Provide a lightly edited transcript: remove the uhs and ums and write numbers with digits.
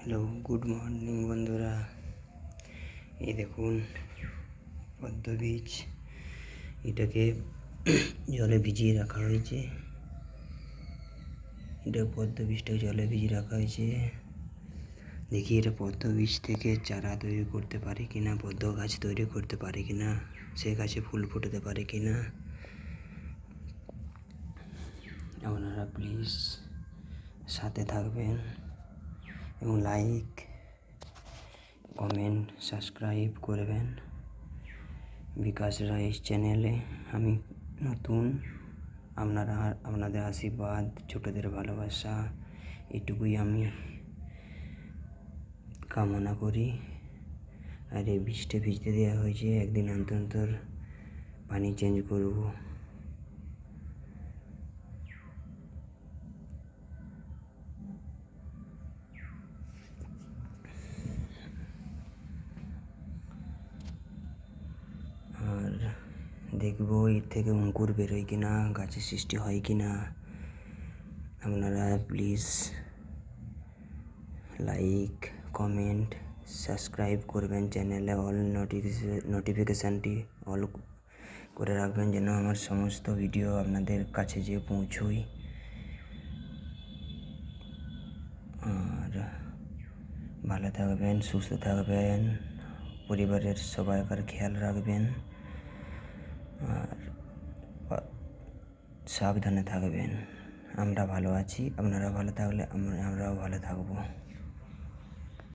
Hello, good morning বন্ধুরা। এই দেখুন পদ্ম বীজ, এটাকে জলে ভিজিয়ে রাখা হয়েছে। পদ্ম বীজটাকে জলে ভিজিয়ে রাখা হয়েছে। দেখি এটা পদ্ম বীজ থেকে চারা তৈরি করতে পারে কিনা, পদ্ম গাছ তৈরি করতে পারে কিনা, সে গাছে ফুল ফোটাতে পারে কিনা। আপনারা প্লিজ সাথে থাকবেন এবং লাইক, কমেন্ট, সাবস্ক্রাইব করবেন। বিকাশ রাইস চ্যানেলে আমি নতুন। আপনাদের আশীর্বাদ, ছোটদের ভালোবাসা, এটুকুই আমি কামনা করি। আর এই বীজটা ভিজতে দেওয়া হয়েছে, একদিন অন্তর অন্তর পানি চেঞ্জ করব। আর দেখবো এর থেকে অঙ্কুর বেরোয় কিনা, গাছের সৃষ্টি হয় কিনা। আপনারা প্লিজ লাইক, কমেন্ট, সাবস্ক্রাইব করবেন। চ্যানেলে অল নোটিফিকেশানটি অল করে রাখবেন, যেন আমার সমস্ত ভিডিও আপনাদের কাছে যেয়ে পৌঁছোয়। আর ভালো থাকবেন, সুস্থ থাকবেন, পরিবারের সবাইকার খেয়াল রাখবেন আর সাবধানে থাকবেন। আমরা ভালো আছি, আপনারা ভালো থাকলে আমরাও ভালো থাকবো।